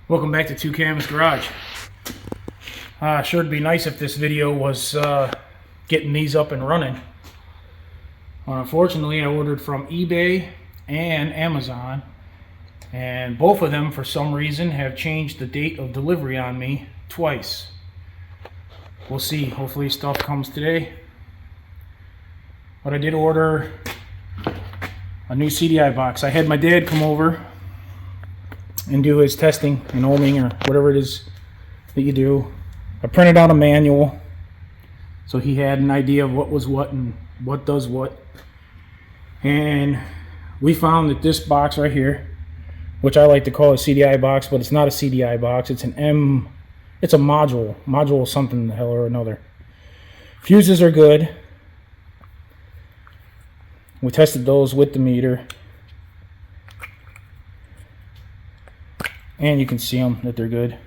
Welcome back to Kams Garage. Sure it'd be nice if this video was getting these up and running. Unfortunately, I ordered from eBay and Amazon, and both of them for some reason have changed the date of delivery on me twice. We'll see. Hopefully stuff comes today. But I did order a new CDI box. I had my dad come over and do his testing and ohming or whatever it is that you do. I printed out a manual so he had an idea of what was what and what does what. And we found that this box right here, which I like to call a CDI box, but it's not a CDI box, it's it's a module something the hell or another. Fuses are good. We tested those with the meter, and you can see them that they're good.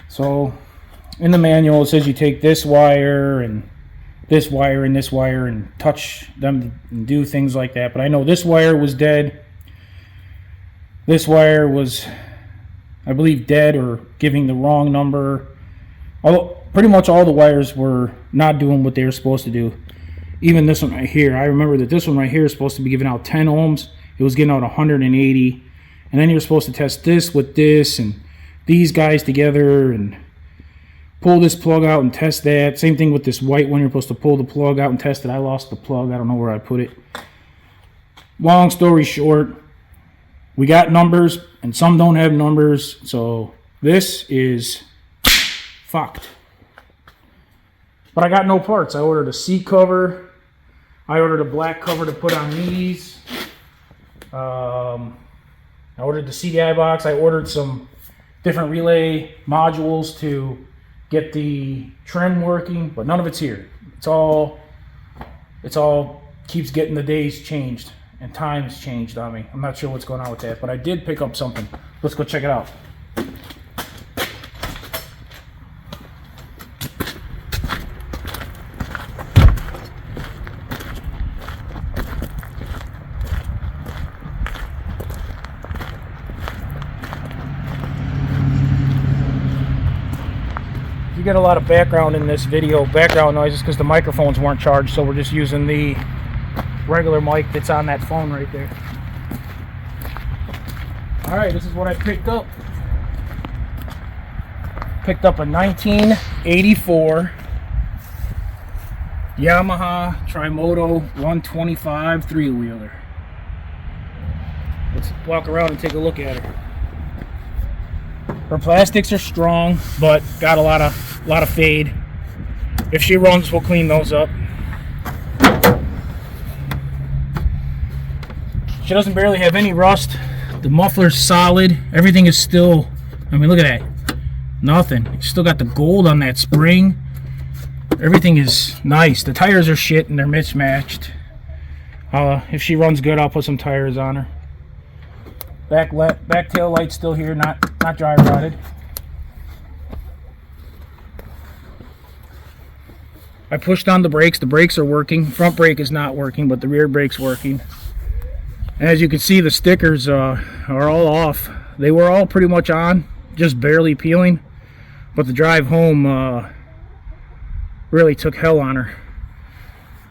So in the manual it says you take this wire and this wire and this wire and touch them and do things like that, but I know this wire was dead. This wire was, I believe, dead or giving the wrong number. Pretty much all the wires were not doing what they were supposed to do. Even this one right here, I remember that this one right here is supposed to be giving out 10 ohms. It was getting out 180. And then you're supposed to test this with this and these guys together and pull this plug out and test that. Same thing with this white one. You're supposed to pull the plug out and test it. I lost the plug. I don't know where I put it. Long story short, we got numbers and some don't have numbers. So this is fucked. But I got no parts. I ordered a seat cover. I ordered a black cover to put on these. I ordered the CDI box. I ordered some different relay modules to get the trim working, but none of it's here. It's all keeps getting the days changed and times changed on me. I'm not sure what's going on with that, but I did pick up something. Let's go check it out. You get a lot of background in this video, background noises, because the microphones weren't charged, so we're just using the regular mic that's on that phone right there. Alright, this is what I picked up. Picked up a 1984 Yamaha Trimoto 125 three-wheeler. Let's walk around and take a look at her. Her plastics are strong, but got a lot of fade. If she runs, we'll clean those up. She doesn't barely have any rust. The muffler's solid. Everything is still, I mean, look at that. Nothing. You still got the gold on that spring. Everything is nice. The tires are shit and they're mismatched. If she runs good, I'll put some tires on her. Back tail light's still here, not dry rotted. I pushed on the brakes. The brakes are working. Front brake is not working, but the rear brake's working. And as you can see, the stickers are all off. They were all pretty much on, just barely peeling. But the drive home really took hell on her.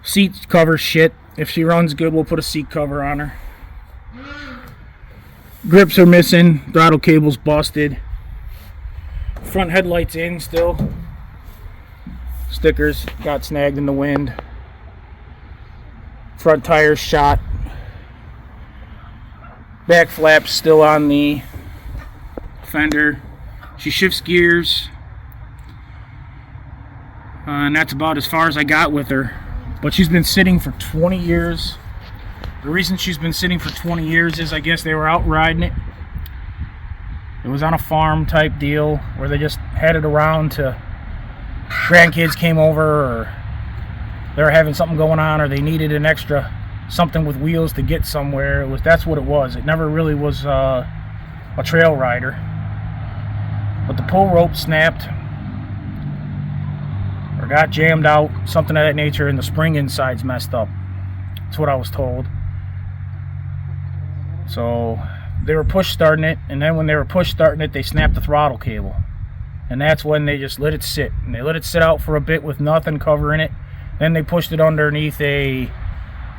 Seat cover shit. If she runs good, we'll put a seat cover on her. Grips are missing, throttle cable's busted. Front headlights in still. Stickers got snagged in the wind. Front tires shot. Back flaps still on the fender. She shifts gears. And that's about as far as I got with her. But she's been sitting for 20 years. The reason she's been sitting for 20 years is I guess they were out riding it. It was on a farm type deal where they just had it around to grandkids came over, or they were having something going on, or they needed an extra something with wheels to get somewhere. That's what it was. It never really was a trail rider. But the pull rope snapped or got jammed out, something of that nature, and the spring inside's messed up. That's what I was told. So they were push starting it, and then when they were push starting it, they snapped the throttle cable. And that's when they just let it sit. And they let it sit out for a bit with nothing covering it. Then they pushed it underneath a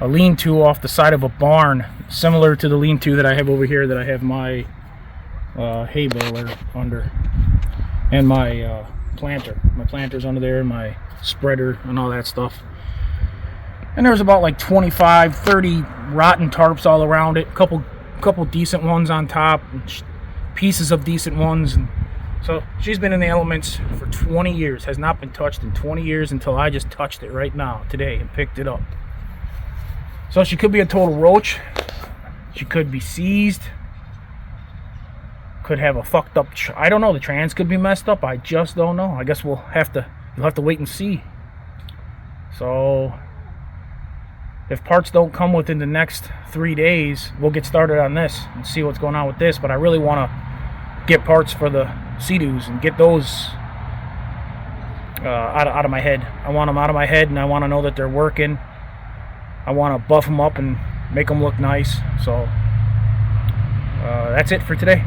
lean-to off the side of a barn, similar to the lean-to that I have over here that I have my hay baler under. And my planter. My planter's under there, my spreader, and all that stuff. And there's about like 25, 30 rotten tarps all around it. Couple decent ones on top, pieces of decent ones. And so she's been in the elements for 20 years, has not been touched in 20 years until I just touched it right now, today, and picked it up. So she could be a total roach. She could be seized. Could have a fucked up, I don't know, the trans could be messed up. I just don't know. I guess you'll have to wait and see. So if parts don't come within the next 3 days, we'll get started on this and see what's going on with this. But I really want to get parts for the Sea-Doos and get those out of my head. I want them out of my head, and I want to know that they're working. I want to buff them up and make them look nice. So that's it for today.